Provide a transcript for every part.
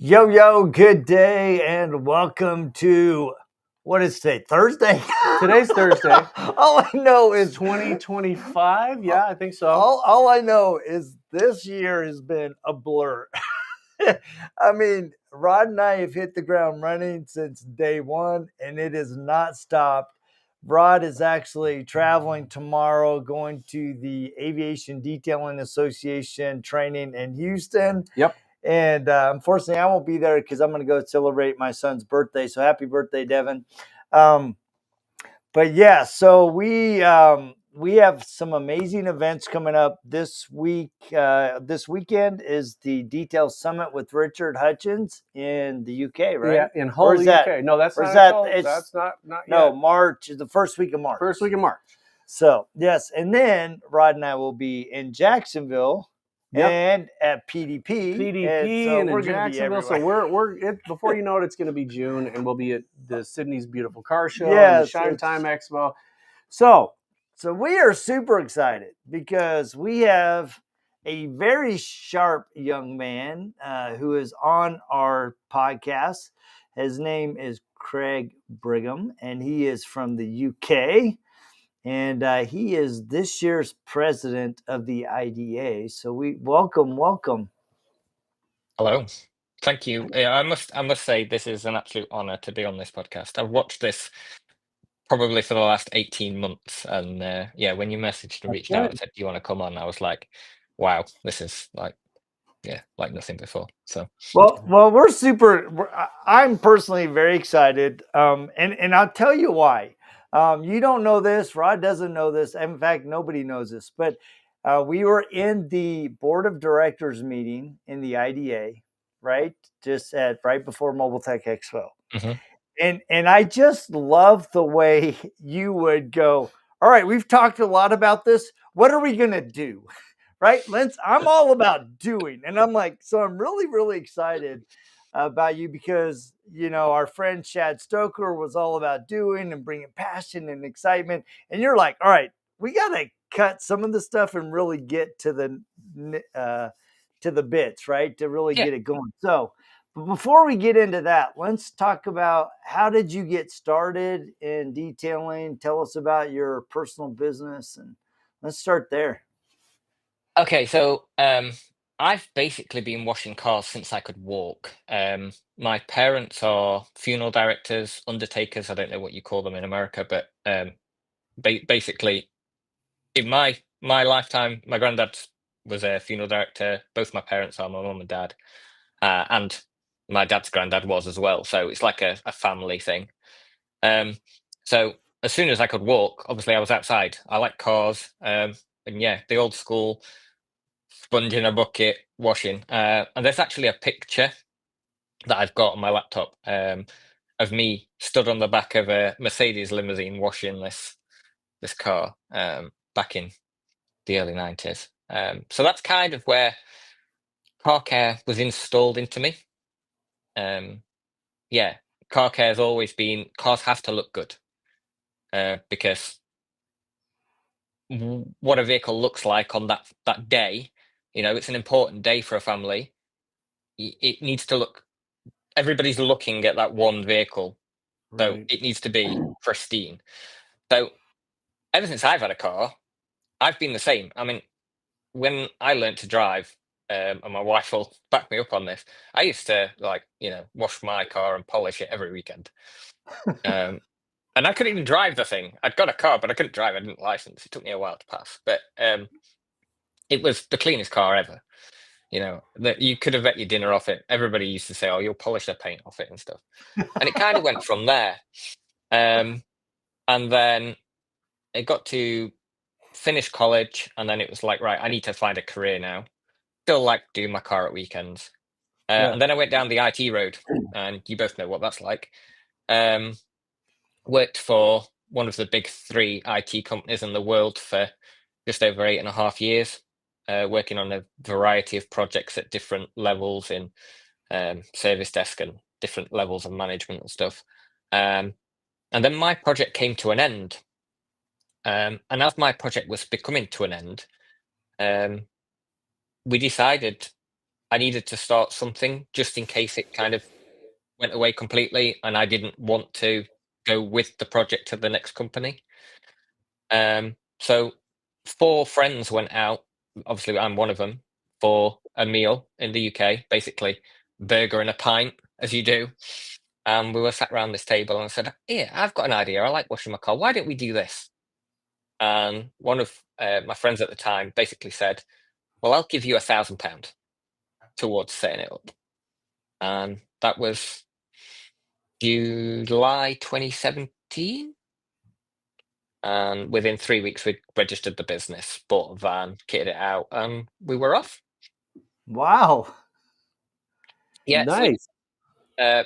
Yo, good day, and welcome to what is today? Thursday? Today's Thursday. All I know It's is 2025. Yeah, I think so. all I know is this year has been a blur. I mean, Rod and I have hit the ground running since day one, and it has not stopped. Rod is actually traveling tomorrow, going to the Aviation Detailing Association training in Houston. Yep. And unfortunately, I won't be there because I'm going to go celebrate my son's birthday. So happy birthday, Devin. But yeah, so we have some amazing events coming up this week. This weekend is the Detail Summit with Richard Hutchins in the UK, right? Yeah, in Hull, UK. No, that's not until, that's not yet. No, March is the first week of March. First week of March. So yes, and then Rod and I will be in Jacksonville. Yep. And at PDP, and in Jacksonville. So we're before you know it, it's going to be June, and we'll be at the Sydney's Beautiful Car Show and the Shine Time Expo. So we are super excited because we have a very sharp young man who is on our podcast. His name is Craig Brigham, and he is from the UK. And he is this year's president of the IDA. So we welcome. Hello, thank you. I must say this is an absolute honor to be on this podcast. I've watched this probably for the last 18 months, and when you messaged and reached out and said, "Do you want to come on?" I was like, "Wow, this is like nothing before." So well, we're super. I'm personally very excited, and I'll tell you why. You don't know this. Rod doesn't know this. In fact, nobody knows this. But we were in the board of directors meeting in the IDA, right? Just right before Mobile Tech Expo. Mm-hmm. And I just love the way you would go, all right, we've talked a lot about this. What are we going to do? Right, Lance? I'm all about doing. And I'm like, so I'm really, really excited about you because, you know, our friend Chad Stoker was all about doing and bringing passion and excitement. And you're like, all right, we got to cut some of the stuff and really get to the bits, right? To really get it going. So, but before we get into that, let's talk about how did you get started in detailing? Tell us about your personal business, and let's start there. Okay, so I've basically been washing cars since I could walk. My parents are funeral directors, undertakers. I don't know what you call them in America, but basically, in my lifetime, my granddad was a funeral director. Both my parents are, my mum and dad, and my dad's granddad was as well. So it's like a family thing. So as soon as I could walk, obviously I was outside. I like cars, and yeah, the old school sponge in a bucket washing. And there's actually a picture that I've got on my laptop of me stood on the back of a Mercedes limousine washing this car back in the early 90s. So that's kind of where car care was installed into me. Car care has always been, cars have to look good because what a vehicle looks like on that day, you know, it's an important day for a family. It needs to look, everybody's looking at that one vehicle, so it needs to be pristine. So ever since I've had a car, I've been the same. I mean, when I learned to drive, and my wife will back me up on this, I used to wash my car and polish it every weekend. And I couldn't even drive the thing. I'd got a car, but I couldn't drive. I didn't license. It took me a while to pass, but it was the cleanest car ever. You know, that you could have ate your dinner off it. Everybody used to say, "Oh, you'll polish the paint off it and stuff," and it kind of went from there. And then it got to finish college, and then it was like, right, I need to find a career now. Still like doing my car at weekends. And then I went down the IT road, and you both know what that's like. Worked for one of the big 3 IT companies in the world for just over 8.5 years, working on a variety of projects at different levels in service desk and different levels of management and stuff. And then my project came to an end. And as my project was becoming to an end, we decided I needed to start something just in case it kind of went away completely, and I didn't want to go with the project to the next company. So 4 friends went out. Obviously, I'm one of them, for a meal in the UK, basically burger and a pint, as you do. And we were sat around this table, and I said, "Yeah, I've got an idea. I like washing my car. Why don't we do this?" And one of my friends at the time basically said, "Well, I'll give you £1,000 towards setting it up." And that was July 2017. And within 3 weeks, we registered the business, bought a van, kitted it out, and we were off. Wow. Yeah, so we Nice.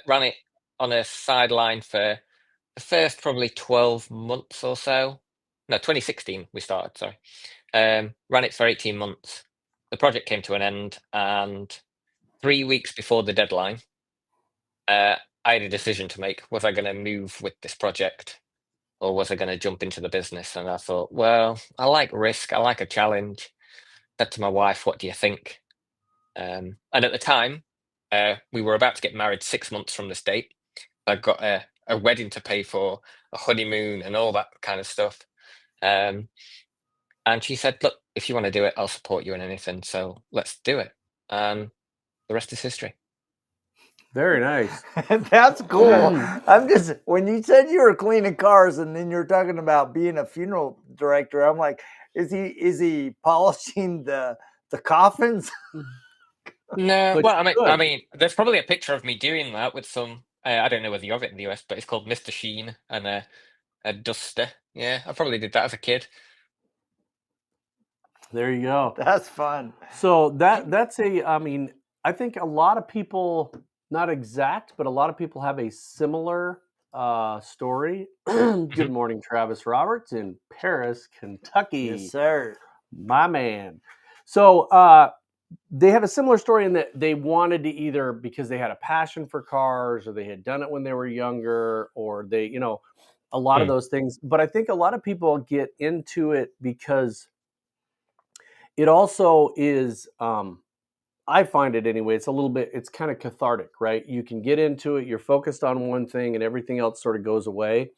ran it on a sideline for the first probably 12 months or so. No, 2016 we started, sorry. Ran it for 18 months. The project came to an end, and 3 weeks before the deadline, I had a decision to make. Was I going to move with this project, or was I going to jump into the business? And I thought, well, I like risk. I like a challenge. Said to my wife, "What do you think?" And at the time, we were about to get married 6 months from this date. I'd got a wedding to pay for, a honeymoon, and all that kind of stuff. And she said, "Look, if you want to do it, I'll support you in anything. So let's do it." And the rest is history. Very nice. That's cool. I'm just, when you said you were cleaning cars and then you're talking about being a funeral director, I'm like, is he polishing the coffins? No, But well, you I could. mean, there's probably a picture of me doing that with some. I don't know whether you have it in the US, but it's called Mr. Sheen and a duster. Yeah, I probably did that as a kid. There you go. That's fun. So that's I mean, I think a lot of people, not exact, but a lot of people have a similar story. Good morning, Travis Roberts in Paris, Kentucky. Yes, sir. My man. So they have a similar story in that they wanted to, either because they had a passion for cars, or they had done it when they were younger, or they, a lot of those things. But I think a lot of people get into it because it also is, I find it anyway, it's kind of cathartic, right? You can get into it, you're focused on one thing, and everything else sort of goes away.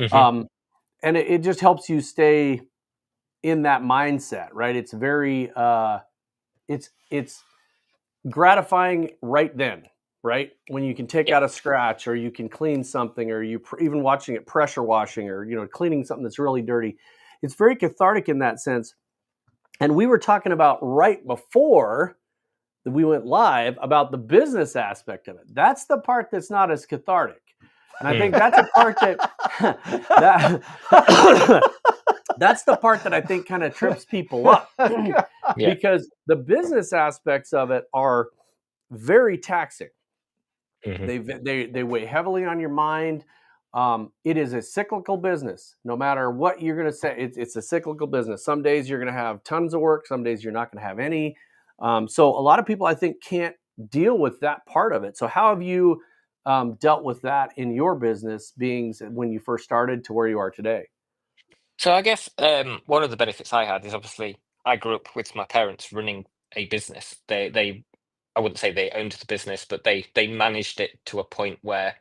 Mm-hmm. And it just helps you stay in that mindset, right? It's very, it's gratifying right then, right? When you can take out a scratch, or you can clean something, or even watching it pressure washing, or cleaning something that's really dirty. It's very cathartic in that sense. And we were talking about right before that we went live about the business aspect of it. That's the part that's not as cathartic. And I think that's a part that's the part that I think kind of trips people up. Because the business aspects of it are very taxing. Mm-hmm. They weigh heavily on your mind. It is a cyclical business. No matter what you're going to say, it's a cyclical business. Some days you're going to have tons of work. Some days you're not going to have any. So a lot of people, I think, can't deal with that part of it. So how have you dealt with that in your business, being when you first started to where you are today? So I guess one of the benefits I had is, obviously, I grew up with my parents running a business. I wouldn't say they owned the business, but they managed it to a point where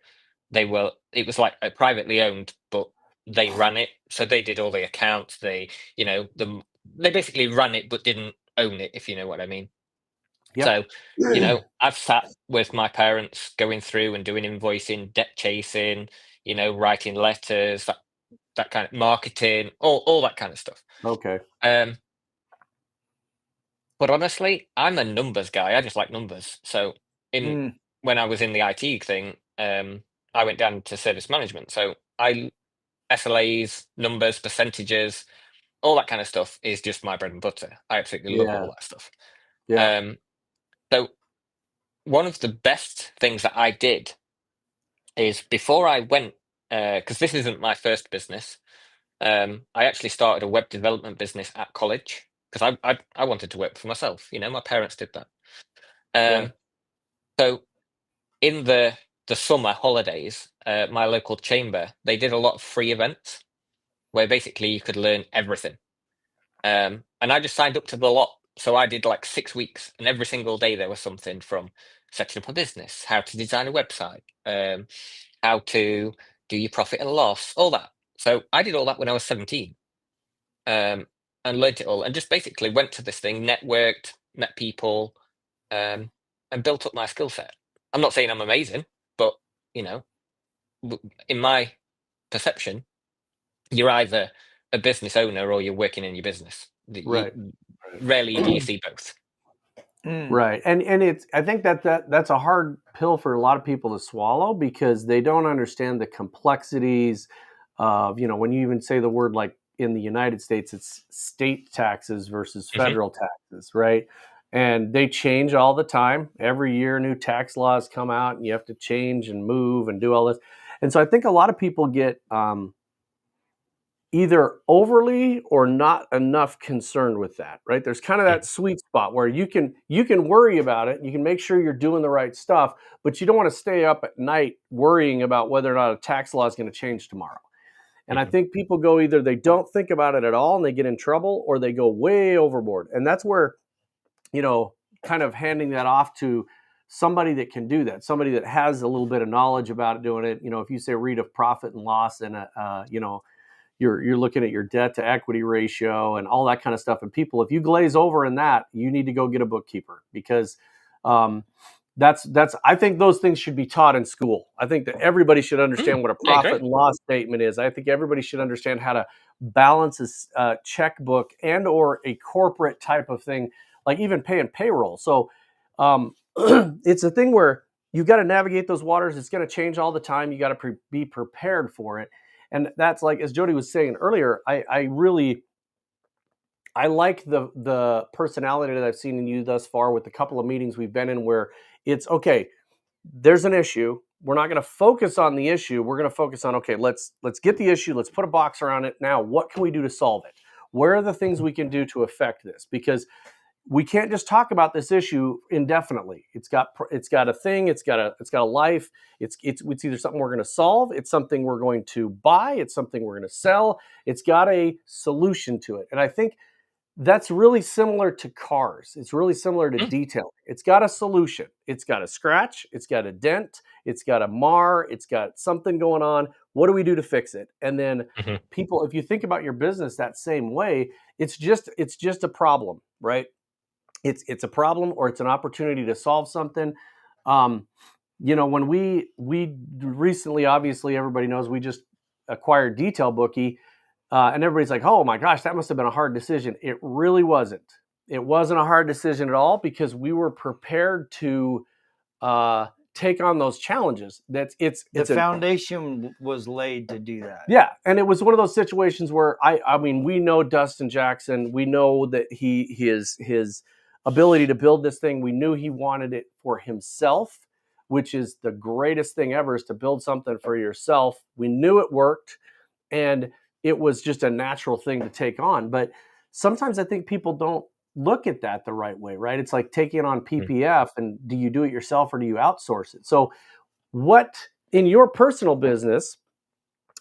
it was like privately owned, but they ran it. So they did all the accounts. They basically ran it, but didn't own it, if you know what I mean. Yep. So, I've sat with my parents going through and doing invoicing, debt chasing, writing letters, that kind of marketing, all that kind of stuff. Okay. But honestly, I'm a numbers guy. I just like numbers. So when I was in the IT thing, I went down to service management. So SLAs, numbers, percentages, all that kind of stuff is just my bread and butter. I absolutely love all that stuff. Yeah. So one of the best things that I did is, before I went, because this isn't my first business, I actually started a web development business at college, because I wanted to work for myself. My parents did that. So in the summer holidays, my local chamber, they did a lot of free events where basically you could learn everything. And I just signed up to the lot. So I did like 6 weeks, and every single day there was something from setting up a business, how to design a website, how to do your profit and loss, all that. So I did all that when I was 17, and learned it all, and just basically went to this thing, networked, met people, and built up my skill set. I'm not saying I'm amazing, but you know, in my perception, you're either a business owner or you're working in your business. Right. Rarely do you see both. Right. And it's, I think that's a hard pill for a lot of people to swallow, because they don't understand the complexities of, when you even say the word, like in the United States, it's state taxes versus federal taxes, right? And they change all the time. Every year, new tax laws come out, and you have to change and move and do all this. And so I think a lot of people get either overly or not enough concerned with that, right? There's kind of that sweet spot where you can worry about it, you can make sure you're doing the right stuff, but you don't want to stay up at night worrying about whether or not a tax law is going to change tomorrow. And I think people go, either they don't think about it at all and they get in trouble, or they go way overboard. And that's where, kind of handing that off to somebody that can do that, somebody that has a little bit of knowledge about it, doing it. If you say read a profit and loss and you're looking at your debt to equity ratio and all that kind of stuff. And people, if you glaze over in that, you need to go get a bookkeeper, because I think those things should be taught in school. I think that everybody should understand what a profit and loss statement is. I think everybody should understand how to balance a checkbook and or a corporate type of thing, like even paying payroll. So it's a thing where you've got to navigate those waters. It's going to change all the time. You got to be prepared for it. And that's, like, as Jody was saying earlier, I like the personality that I've seen in you thus far with the couple of meetings we've been in, where it's, okay, there's an issue. We're not going to focus on the issue. We're going to focus on, okay, let's get the issue. Let's put a box around it. Now, what can we do to solve it? Where are the things we can do to affect this? Because we can't just talk about this issue indefinitely. It's got a thing. It's got a life. It's either something we're going to solve. It's something we're going to buy. It's something we're going to sell. It's got a solution to it. And I think that's really similar to cars. It's really similar to detailing. It's got a solution. It's got a scratch. It's got a dent. It's got a mar. It's got something going on. What do we do to fix it? And then people, if you think about your business that same way, it's just a problem, right? It's a problem, or it's an opportunity to solve something. When we recently, obviously everybody knows, we just acquired Detail Bookie, and everybody's like, oh my gosh, that must have been a hard decision. It really wasn't. It wasn't a hard decision at all, because we were prepared to take on those challenges. The foundation was laid to do that. Yeah, and it was one of those situations where I mean, we know Dustin Jackson. We know that his ability to build this thing. We knew he wanted it for himself, which is the greatest thing ever, is to build something for yourself. We knew it worked, and it was just a natural thing to take on. But sometimes I think people don't look at that the right way, right? It's like taking on PPF, and do you do it yourself or do you outsource it? So what, in your personal business,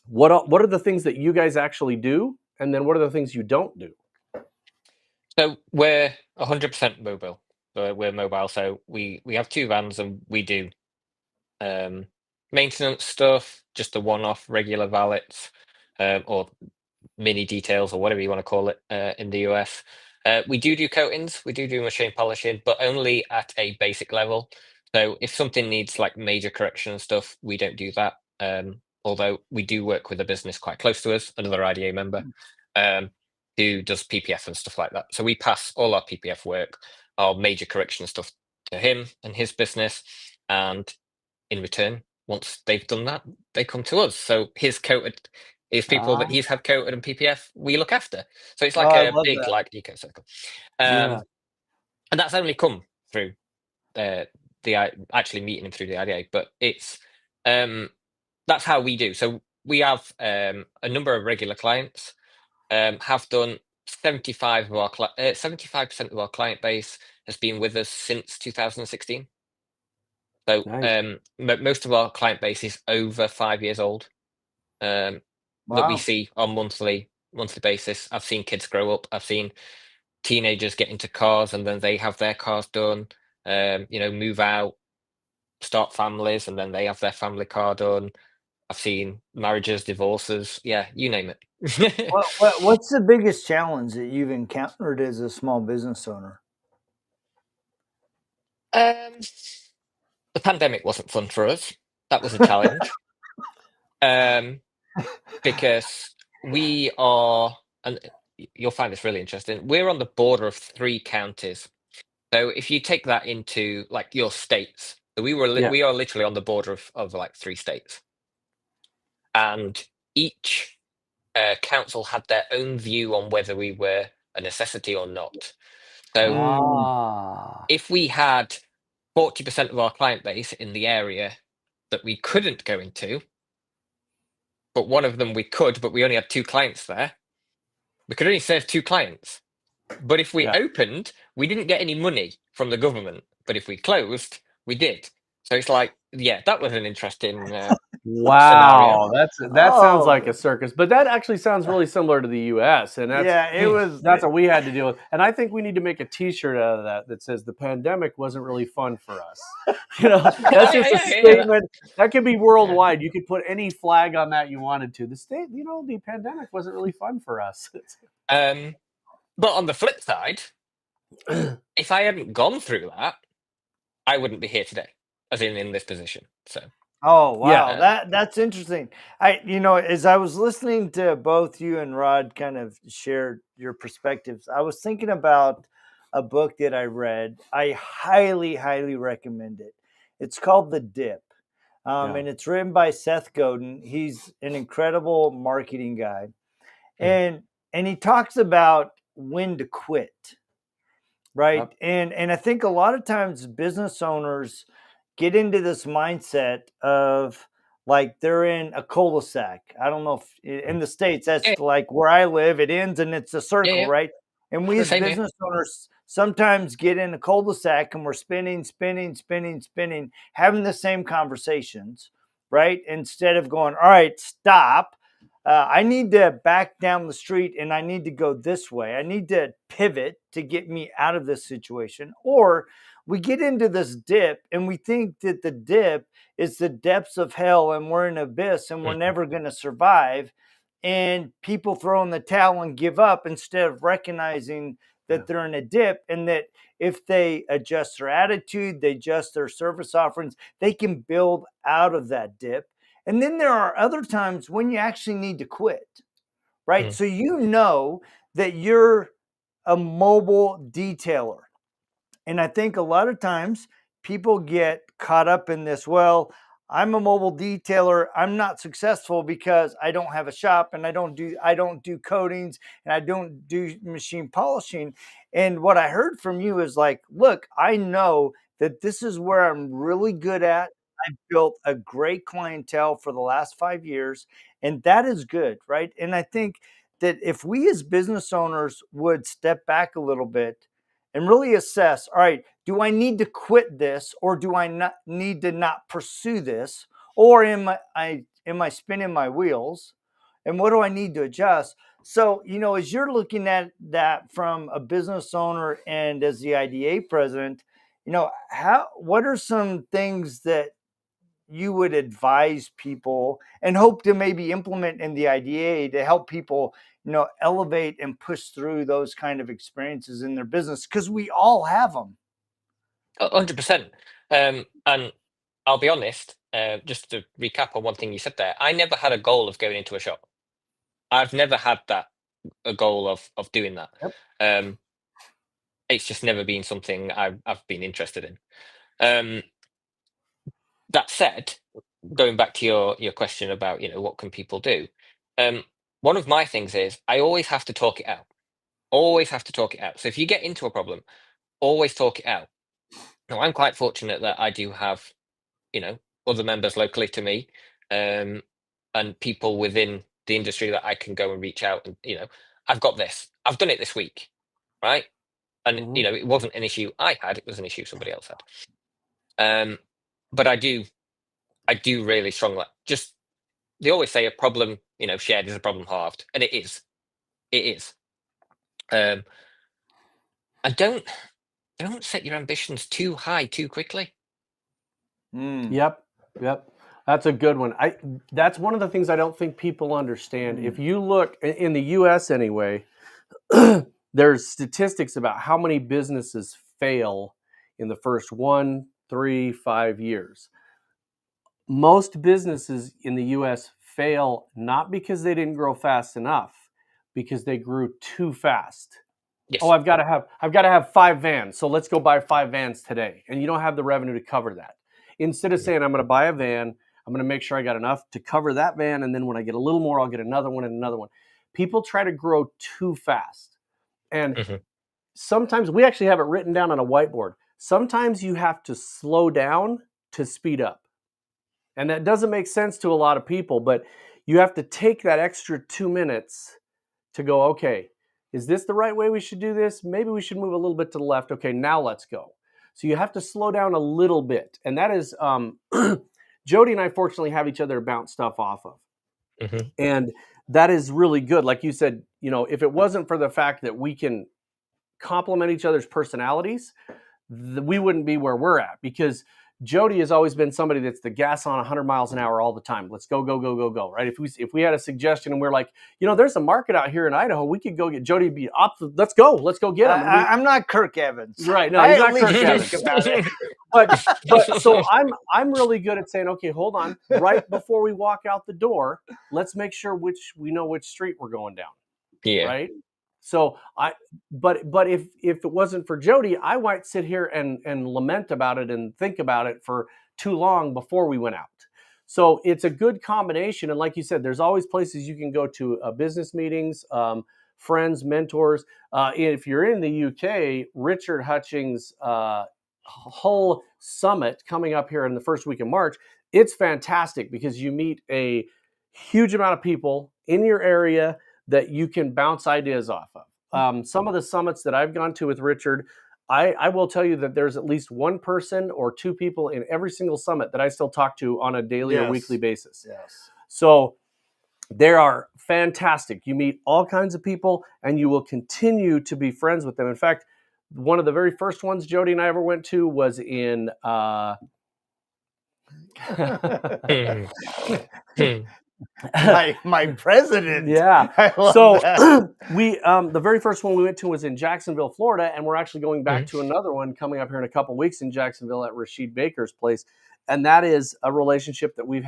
what are the things that you guys actually do? And then what are the things you don't do? So we're 100% mobile. So we're mobile. So we have 2 vans, and we do maintenance stuff, just the one-off regular valets, or mini details, or whatever you want to call it, in the US. We do coatings, we do machine polishing, but only at a basic level. So if something needs like major correction and stuff, we don't do that. Although we do work with a business quite close to us, another IDA member, who does PPF and stuff like that. So we pass all our PPF work, our major correction stuff, to him and his business, and in return, once they've done that, they come to us. So his people that he's had coated and PPF, we look after. So it's like a big like ecocircle. And that's only come through the actually meeting him through the IDA. But it's that's how we do. So we have a number of regular clients. Have done 75% of our client base has been with us since 2016. So most of our client base is over 5 years old, that we see on monthly basis. I've seen kids grow up. I've seen teenagers get into cars and then they have their cars done, move out, start families, and then they have their family car done. I've seen marriages, divorces, yeah, you name it. What's the biggest challenge that you've encountered as a small business owner? The pandemic wasn't fun for us. That was a challenge. Because we are, and you'll find this really interesting, we're on the border of 3 counties. So if you take that into like your states, so we are literally on the border of like 3 states, and each council had their own view on whether we were a necessity or not. So if we had 40% of our client base in the area that we couldn't go into, but one of them we could, but we only had 2 clients there, we could only serve 2 clients. But if we opened, we didn't get any money from the government. But if we closed, we did. So it's like, yeah, that was an interesting wow, scenario. that sounds like a circus, but that actually sounds really similar to the U.S. and that's what we had to deal with. And I think we need to make a T-shirt out of that says the pandemic wasn't really fun for us. That's just a statement that could be worldwide. You could put any flag on that you wanted to. The pandemic wasn't really fun for us. But on the flip side, if I hadn't gone through that, I wouldn't be here today, as in this position. So. Oh wow, that's interesting. As I was listening to both you and Rod kind of share your perspectives, I was thinking about a book that I read. I highly, highly recommend it. It's called The Dip, and it's written by Seth Godin. He's an incredible marketing guy, and he talks about when to quit, right? And I think a lot of times business owners get into this mindset of like they're in a cul-de-sac. I don't know if in the States that's like where I live, it ends and it's a circle, right? And we as business owners sometimes get in a cul-de-sac and we're spinning, having the same conversations, right? Instead of going, all right, stop. I need to back down the street and I need to go this way. I need to pivot to get me out of this situation. Or we get into this dip and we think that the dip is the depths of hell and we're in an abyss and we're never going to survive. And people throw in the towel and give up instead of recognizing that they're in a dip and that if they adjust their attitude, they adjust their service offerings, they can build out of that dip. And then there are other times when you actually need to quit, right? So that you're a mobile detailer. And I think a lot of times people get caught up in this. Well, I'm a mobile detailer. I'm not successful because I don't have a shop and I don't do coatings and I don't do machine polishing. And what I heard from you is like, look, I know that this is where I'm really good at. I've built a great clientele for the last 5 years, and that is good, right? And I think that if we as business owners would step back a little bit and really assess, all right, do I need to quit this or do I not need to not pursue this? Or am I spinning my wheels? And what do I need to adjust? So, as you're looking at that from a business owner and as the IDA president, what are some things that you would advise people and hope to maybe implement in the IDA to help people, elevate and push through those kind of experiences in their business? Because we all have them. 100%. And I'll be honest, just to recap on one thing you said there, I never had a goal of going into a shop. I've never had a goal of doing that. It's just never been something I've been interested in. That said, going back to your question about what can people do, one of my things is I always have to talk it out. Always have to talk it out. So if you get into a problem, always talk it out. Now I'm quite fortunate that I do have other members locally to me, and people within the industry that I can go and reach out and I've got this. I've done it this week, right? And it wasn't an issue I had; it was an issue somebody else had. But I do really strongly. Just they always say a problem, shared is a problem halved, and it is. It is. And don't set your ambitions too high too quickly. Yep. That's a good one. That's one of the things I don't think people understand. If you look in the US anyway, there's statistics about how many businesses fail in the first 1, 3, 5 years. Most businesses in the US fail not because they didn't grow fast enough, because they grew too fast. Yes. Oh, I've got to have 5 vans, so let's go buy 5 vans today. And you don't have the revenue to cover that. Instead of saying, I'm going to buy a van, I'm going to make sure I got enough to cover that van, and then when I get a little more, I'll get another one and another one. People try to grow too fast. And sometimes we actually have it written down on a whiteboard. Sometimes you have to slow down to speed up. And that doesn't make sense to a lot of people, but you have to take that extra 2 minutes to go, okay, is this the right way we should do this? Maybe we should move a little bit to the left. Okay, now let's go. So you have to slow down a little bit. And that is, Jody and I fortunately have each other to bounce stuff off of. And that is really good. Like you said, if it wasn't for the fact that we can complement each other's personalities, we wouldn't be where we're at, because Jody has always been somebody that's the gas on 100 miles an hour all the time. Let's go, go, go, go, go, right? If we had a suggestion and we're like, there's a market out here in Idaho, we could go get Jody. Let's go get him. I'm not Kirk Evans, right? No, he's not Kirk Evans. About it. But so I'm really good at saying, okay, hold on. Right before we walk out the door, let's make sure we know which street we're going down. Yeah. Right. So but if it wasn't for Jody, I might sit here and lament about it and think about it for too long before we went out. So it's a good combination. And like you said, there's always places you can go to, business meetings, friends, mentors. If you're in the UK, Richard Hutchings' whole summit coming up here in the first week of March, it's fantastic because you meet a huge amount of people in your area that you can bounce ideas off of. Some of the summits that I've gone to with Richard, I will tell you that there's at least one person or two people in every single summit that I still talk to on a daily or weekly basis. Yes. So they are fantastic. You meet all kinds of people and you will continue to be friends with them. In fact, one of the very first ones Jody and I ever went to was in my president. Yeah. So we the very first one we went to was in Jacksonville, Florida, and we're actually going back to another one coming up here in a couple of weeks in Jacksonville at Rashid Baker's place. And that is a relationship that we've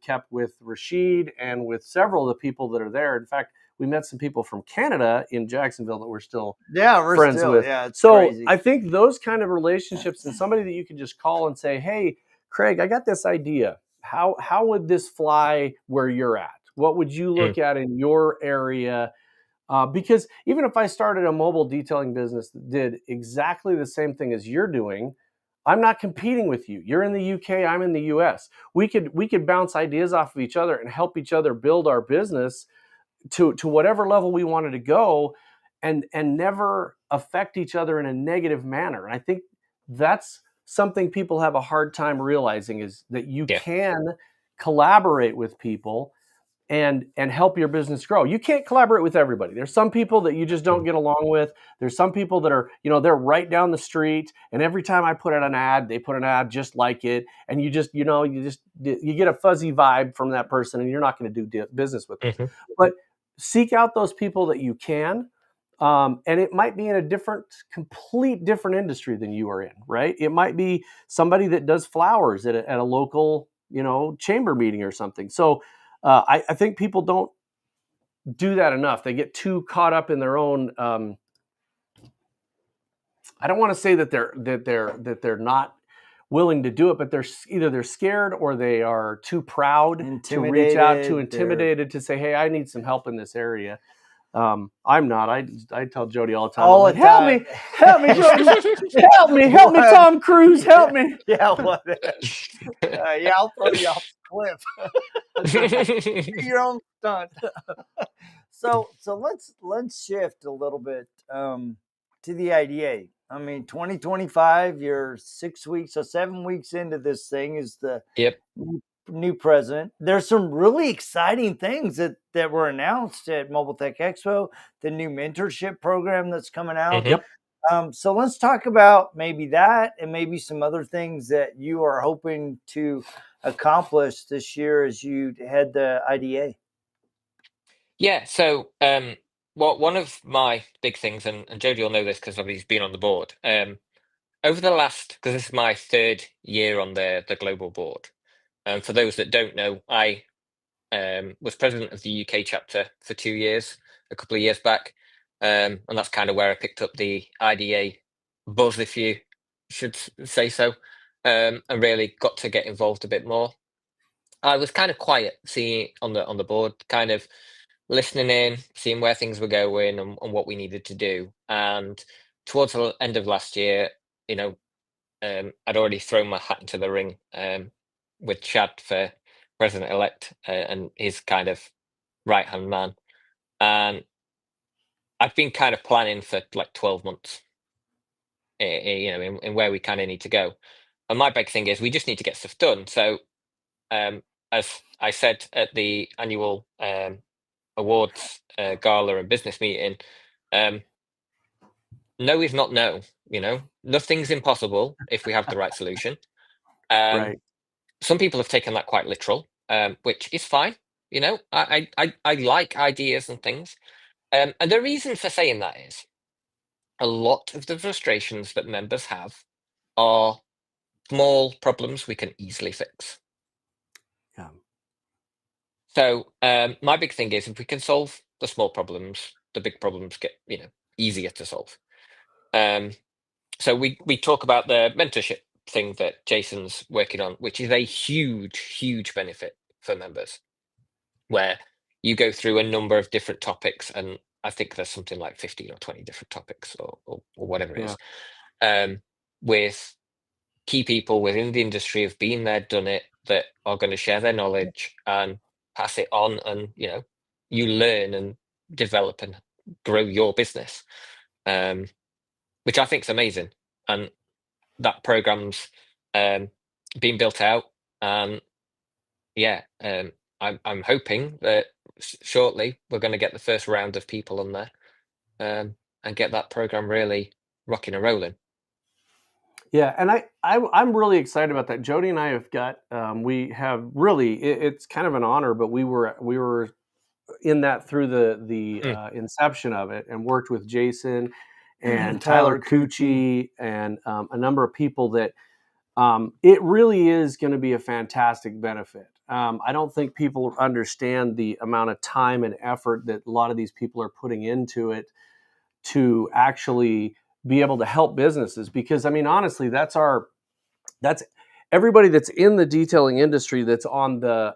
kept with Rashid and with several of the people that are there. In fact, we met some people from Canada in Jacksonville that we're still friends with. Yeah, it's so crazy. I think those kind of relationships and somebody that you can just call and say, hey, Craig, I got this idea. How would this fly where you're at? What would you look at in your area? Because even if I started a mobile detailing business that did exactly the same thing as you're doing, I'm not competing with you. You're in the UK, I'm in the US. We could bounce ideas off of each other and help each other build our business to whatever level we wanted to go and never affect each other in a negative manner. And I think that's something people have a hard time realizing, is that you can collaborate with people and help your business grow. You can't collaborate with everybody. There's some people that you just don't get along with. There's some people that are, they're right down the street, and every time I put out an ad, they put an ad just like it, and you get a fuzzy vibe from that person, and you're not going to do business with them. But seek out those people that you can. And it might be in a complete different industry than you are in, right? It might be somebody that does flowers at a local, chamber meeting or something. So I think people don't do that enough. They get too caught up in their own. I don't want to say that they're not willing to do it, but they're scared or they are too proud to reach out, too intimidated to say, "Hey, I need some help in this area." I'm not. I tell Jody all the time. Help me, Jody. help me, Tom Cruise, help me. Yeah, I'll throw you off the cliff. Your own stunt. So let's shift a little bit to the IDA. I mean, 2025. You're 6 weeks, so 7 weeks into this thing is the new president. There's some really exciting things that were announced at Mobile Tech Expo, the new mentorship program that's coming out. So let's talk about maybe that and maybe some other things that you are hoping to accomplish this year as you head the IDA. Yeah. So, one of my big things, and Jody will know this because he's been on the board. Over the last, because this is my 3rd year on the global board. For those that don't know, I was president of the UK chapter for 2 years, a couple of years back, and that's kind of where I picked up the IDA buzz, if you should say so, and really got to get involved a bit more. I was kind of quiet, seeing on the board, kind of listening in, seeing where things were going and what we needed to do. And towards the end of last year, you know, I'd already thrown my hat into the ring with Chad for president-elect and his kind of right-hand man. And I've been kind of planning for like 12 months, in where we kind of need to go. And my big thing is we just need to get stuff done. So, as I said at the annual awards gala and business meeting, no is not no. Nothing's impossible if we have the right solution. Right. Some people have taken that quite literal, which is fine. I like ideas and things. And the reason for saying that is a lot of the frustrations that members have are small problems we can easily fix. Yeah. So my big thing is if we can solve the small problems, the big problems get easier to solve. So we talk about the mentorship thing that Jason's working on, which is a huge benefit for members, where you go through a number of different topics, and I think there's something like 15 or 20 different topics or whatever it is, with key people within the industry have been there, done it, that are going to share their knowledge and pass it on, and you learn and develop and grow your business, which I think is amazing. And that program's being built out, and I'm hoping that shortly we're going to get the first round of people on there, and get that program really rocking and rolling. Yeah, and I'm really excited about that. Jody and I have got we have really it's kind of an honor, but we were in that through the inception of it, and worked with Jason and Tyler Cucci and a number of people that it really is going to be a fantastic benefit. I don't think people understand the amount of time and effort that a lot of these people are putting into it to actually be able to help businesses, because I mean, honestly, that's everybody that's in the detailing industry that's on the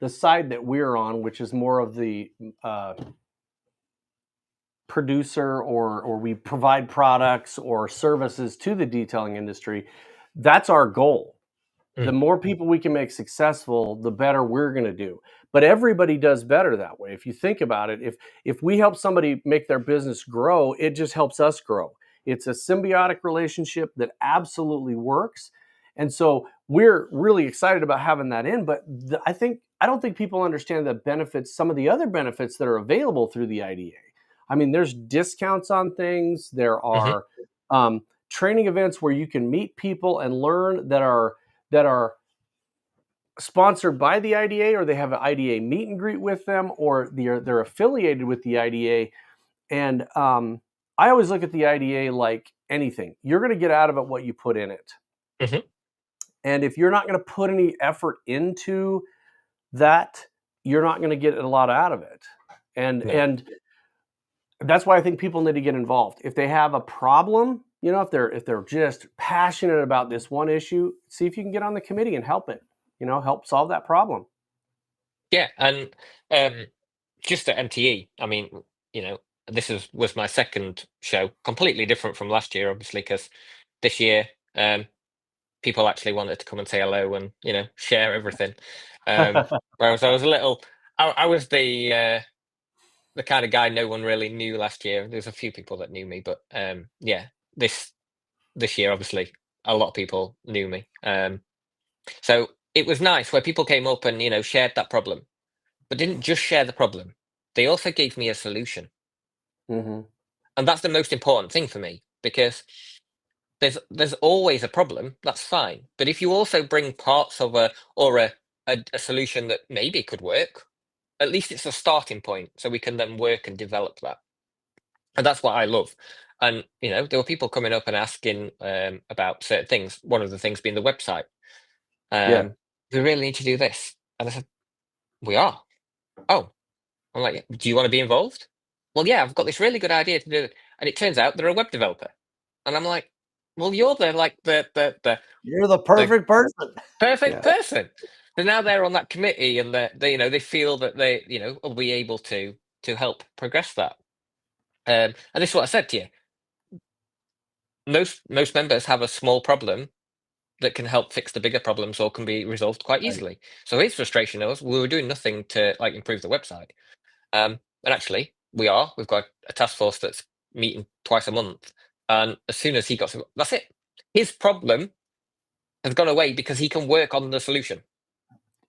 side that we're on, which is more of the producer, or we provide products or services to the detailing industry. That's our goal. The more people we can make successful, the better we're going to do. But everybody does better that way. If you think about it, if we help somebody make their business grow, it just helps us grow. It's a symbiotic relationship that absolutely works. And so we're really excited about having that in. But I don't think people understand the benefits, some of the other benefits that are available through the IDA. I mean, there's discounts on things. There are training events where you can meet people and learn that are sponsored by the IDA, or they have an IDA meet and greet with them, or they're affiliated with the IDA. And I always look at the IDA like anything. You're going to get out of it what you put in it. And if you're not going to put any effort into that, you're not going to get a lot out of it. And that's why I think people need to get involved. If they have a problem, if they're just passionate about this one issue, see if you can get on the committee and help it, help solve that problem. Yeah. And just at MTE, I mean, this was my second show, completely different from last year, obviously, because this year people actually wanted to come and say hello and share everything. Whereas I was I was the kind of guy no one really knew last year. There's a few people that knew me, but this year, obviously, a lot of people knew me. So it was nice where people came up and shared that problem, but didn't just share the problem. They also gave me a solution. And that's the most important thing for me, because there's always a problem. That's fine. But if you also bring parts of a solution that maybe could work, at least it's a starting point, so we can then work and develop that. And that's what I love. And there were people coming up and asking about certain things. One of the things being the website. We really need to do this, and I said, we are. Oh, I'm like, do you want to be involved? Well, yeah, I've got this really good idea to do it. And it turns out they're a web developer. And I'm like, well, you're You're the perfect person. perfect person. So now they're on that committee, and they feel that they will be able to help progress that. And this is what I said to you. Most members have a small problem that can help fix the bigger problems, or can be resolved quite easily. So his frustration was, we were doing nothing to improve the website. And actually, we've got a task force that's meeting twice a month. And as soon as he got that's it. His problem has gone away because he can work on the solution.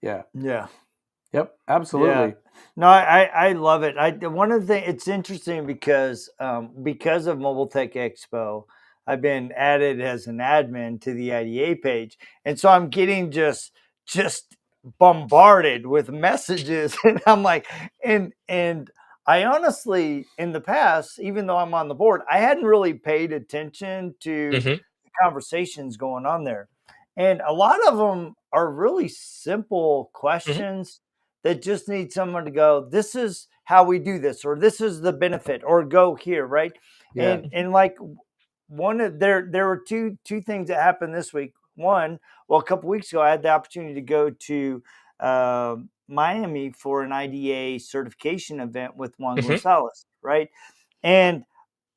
Yeah. Yep. Absolutely. Yeah. No, I love it. One of the things, it's interesting because of Mobile Tech Expo, I've been added as an admin to the IDA page, and so I'm getting just bombarded with messages, and I'm like, and I honestly, in the past, even though I'm on the board, I hadn't really paid attention to the conversations going on there, and a lot of them are really simple questions that just need someone to go, this is how we do this, or this is the benefit, or go here, right? Yeah. And like there were two things that happened this week. One, well, a couple weeks ago, I had the opportunity to go to Miami for an IDA certification event with Juan Gonzalez, right? And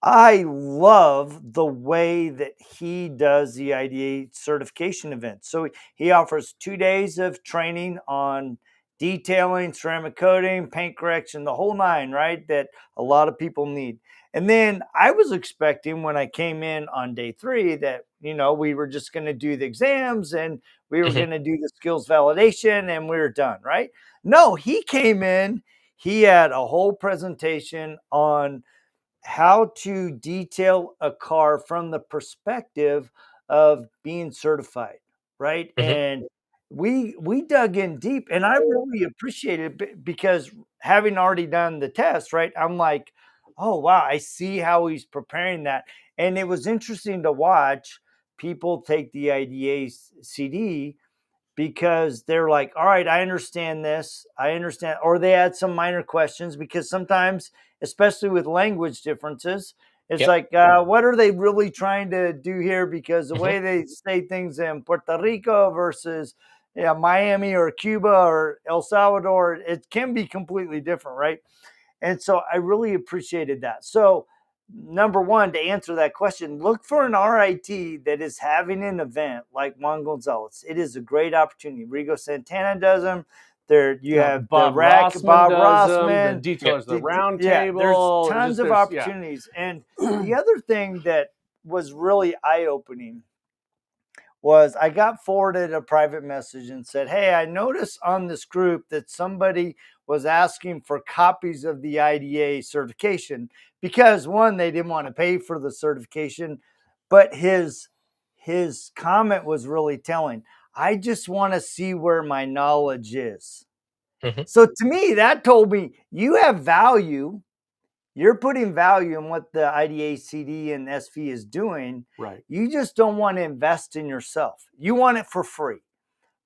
I love the way that he does the IDA certification event. So he offers 2 days of training on detailing, ceramic coating, paint correction, the whole nine, right? That a lot of people need. And then I was expecting, when I came in on day 3, that, we were just going to do the exams and we were going to do the skills validation and we were done, right? No, he came in, he had a whole presentation on how to detail a car from the perspective of being certified, right? And we dug in deep, and I really appreciated it because, having already done the test, right, I'm like, oh wow, I see how he's preparing that. And it was interesting to watch people take the IDA CD, because they're like, all right, I understand this. I understand. Or they had some minor questions, because sometimes, especially with language differences, it's like, what are they really trying to do here? Because the way they say things in Puerto Rico versus Miami or Cuba or El Salvador, it can be completely different, right? And so I really appreciated that. So, number one, to answer that question, look for an RIT that is having an event like Juan Gonzalez. It is a great opportunity. Rigo Santana does them. There you have Bob the rack, Rossman Bob does Rossman. the detailers, the round Yeah, table. there's tons of opportunities. And the other thing that was really eye-opening was, I got forwarded a private message and said, hey, I noticed on this group that somebody was asking for copies of the IDA certification, because, one, they didn't want to pay for the certification, but his comment was really telling. I just want to see where my knowledge is. So to me, that told me you have value. You're putting value in what the IDA, CD, and SV is doing. Right. You just don't want to invest in yourself. You want it for free,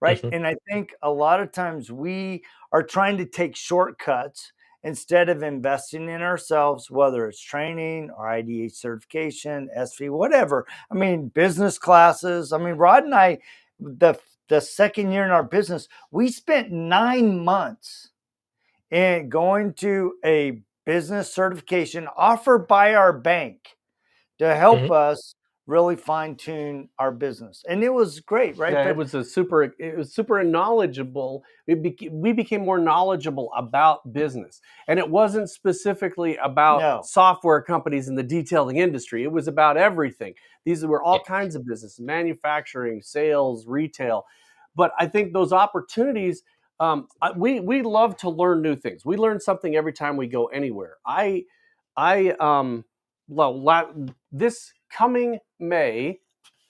right? And I think a lot of times we are trying to take shortcuts instead of investing in ourselves, whether it's training or IDA certification, SV, whatever. I mean, business classes. I mean, Rod and I, the second year in our business, we spent 9 months in going to a business certification offered by our bank to help us really fine tune our business. And it was great, right? Yeah, But it was super knowledgeable. We became more knowledgeable about business. And it wasn't specifically about software companies in the detailing industry. It was about everything. These were all kinds of business, manufacturing, sales, retail. But I think those opportunities, we love to learn new things. We learn something every time we go anywhere. I this coming May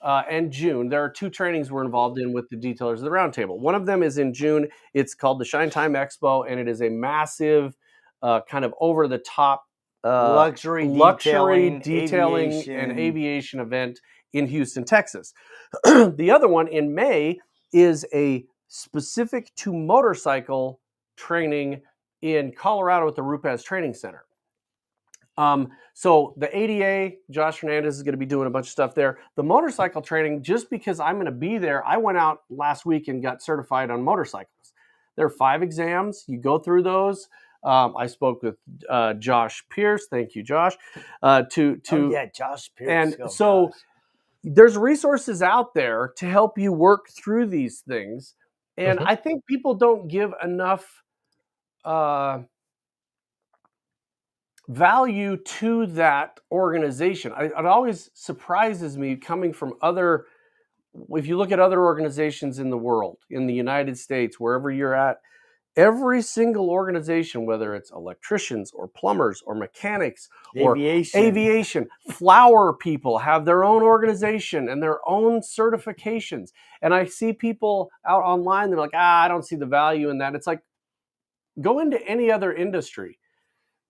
and June, there are 2 trainings we're involved in with the detailers of the roundtable. One of them is in June. It's called the Shine Time Expo, and it is a massive kind of over-the-top luxury detailing aviation. and aviation event in Houston, Texas. The other one in May is a specific to motorcycle training in Colorado at the RoadFS Training Center. So the ADA, Josh Hernandez is going to be doing a bunch of stuff there. The motorcycle training, just because I'm going to be there, I went out last week and got certified on motorcycles. There are 5 exams. You go through those. I spoke with Josh Pierce. Thank you, Josh. Josh Pierce. And so there's resources out there to help you work through these things. And I think people don't give enough value to that organization. It always surprises me coming from other, if you look at other organizations in the world, in the United States, wherever you're at, every single organization, whether it's electricians or plumbers or mechanics or aviation, flower people have their own organization and their own certifications. And I see people out online, they're like, I don't see the value in that. It's like, go into any other industry.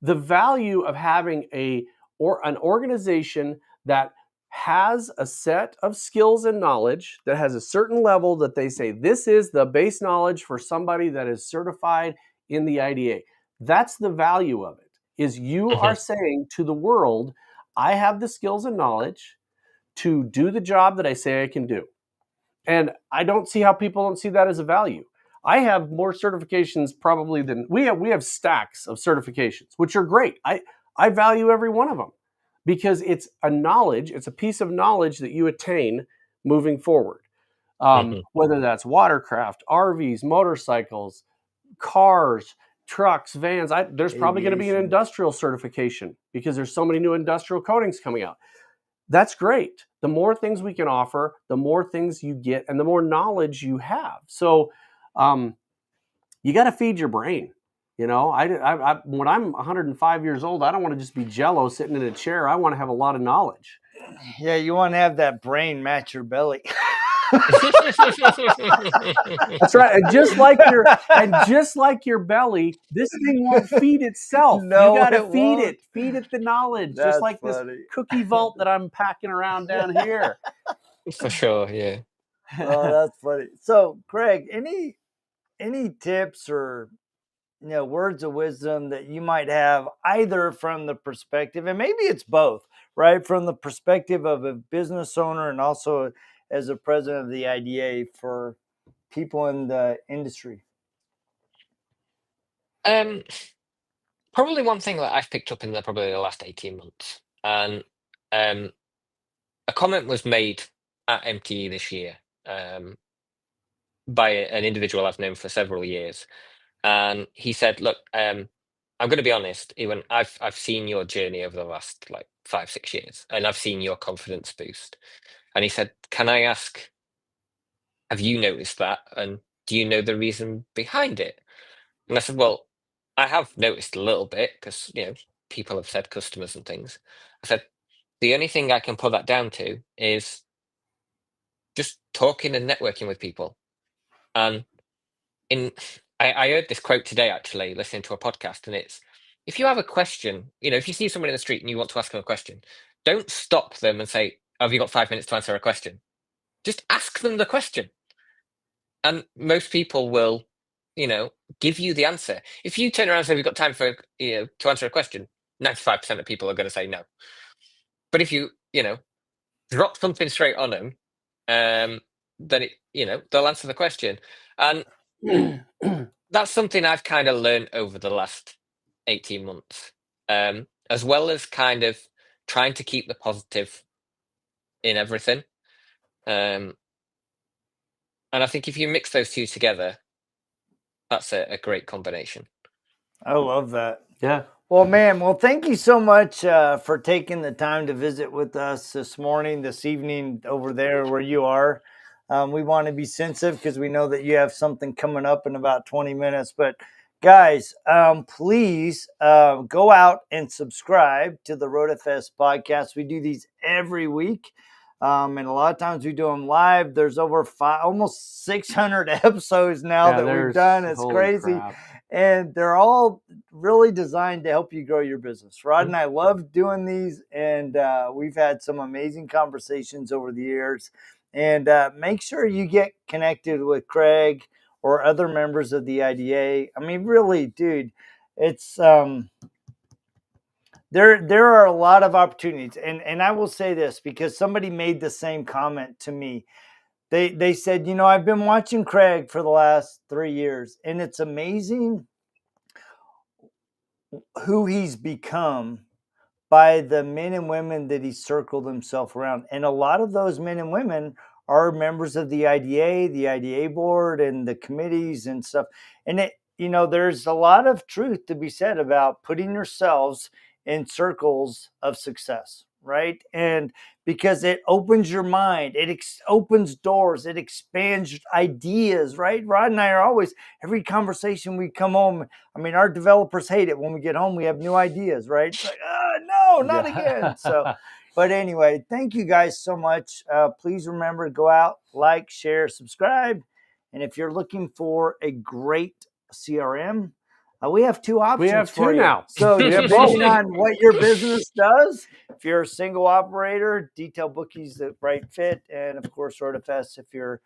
The value of having an organization that has a set of skills and knowledge, that has a certain level that they say, this is the base knowledge for somebody that is certified in the IDA. That's the value of it, is you are saying to the world, I have the skills and knowledge to do the job that I say I can do. And I don't see how people don't see that as a value. I have more certifications probably than we have stacks of certifications, which are great. I value every one of them because it's a knowledge, it's a piece of knowledge that you attain moving forward. Whether that's watercraft, RVs, motorcycles, cars, trucks, vans. There's probably going to be an industrial certification because there's so many new industrial coatings coming out. That's great. The more things we can offer, the more things you get and the more knowledge you have. So you got to feed your brain. You know, when I'm 105 years old, I don't want to just be jello sitting in a chair. I want to have a lot of knowledge. Yeah, you want to have that brain match your belly. That's right. And just like your belly, this thing won't feed itself. No, you got to feed won't. it. Feed it the knowledge. That's just like funny. This cookie vault that I'm packing around down here. For sure, yeah. Oh, that's funny. So, Craig, any tips or words of wisdom that you might have, either from the perspective, and maybe it's both, right? From the perspective of a business owner and also as a president of the IDA for people in the industry? Probably one thing that I've picked up in probably the last 18 months. And a comment was made at MTE this year by an individual I've known for several years. And he said, look, I'm going to be honest, Ewan, I've seen your journey over the last 5-6 years, and I've seen your confidence boost. And he said, can I ask, have you noticed that? And do you know the reason behind it? And I said, well, I have noticed a little bit because, people have said, customers and things. I said, the only thing I can put that down to is just talking and networking with people. And I heard this quote today, actually, listening to a podcast, and it's, if you have a question, if you see someone in the street and you want to ask them a question, don't stop them and say, have you got 5 minutes to answer a question? Just ask them the question. And most people will, give you the answer. If you turn around and say, we've got time for, to answer a question, 95% of people are going to say no. But if you, drop something straight on them, then they'll answer the question. And that's something I've kind of learned over the last 18 months, as well as kind of trying to keep the positive in everything. And I think if you mix those two together, that's a great combination. I love that. Yeah. Well, man, thank you so much for taking the time to visit with us this evening over there where you are. We want to be sensitive because we know that you have something coming up in about 20 minutes. But Guys, please go out and subscribe to the RoadFS podcast. We do these every week. And a lot of times we do them live. There's over almost 600 episodes now that we've done. It's crazy. Crap. And they're all really designed to help you grow your business. Rod and I love doing these, and we've had some amazing conversations over the years. And make sure you get connected with Craig or other members of the IDA. I mean, really, dude, it's there are a lot of opportunities. And I will say this because somebody made the same comment to me. They said, you know, I've been watching Craig for the last 3 years, and it's amazing who he's become by the men and women that he circled himself around. And a lot of those men and women are members of the IDA board and the committees and stuff. And it, you know, there's a lot of truth to be said about putting yourselves in circles of success, right? And because it opens your mind, it opens doors, it expands ideas, right? Rod and I are always, every conversation we come home, I mean, our developers hate it when we get home, we have new ideas, right? It's like, no, not again. So, but anyway, thank you guys so much. Please remember to go out, like, share, subscribe. And if you're looking for a great CRM, we have 2 options. We have 2 now. So depending on what your business does, if you're a single operator, Detail Bookie's the right fit. And of course, RoadFS, if you're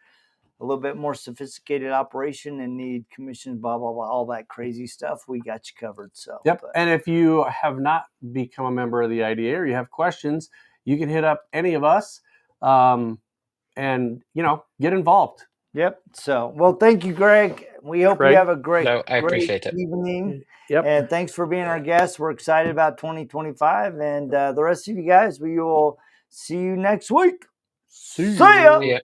a little bit more sophisticated operation and need commissions, blah, blah, blah, all that crazy stuff, we got you covered. So, yep. And if you have not become a member of the IDA or you have questions, you can hit up any of us and, you know, get involved. Yep. So, well, thank you, Greg. We hope you have a great evening. Yep. And thanks for being our guest. We're excited about 2025. And the rest of you guys, we will see you next week. See ya.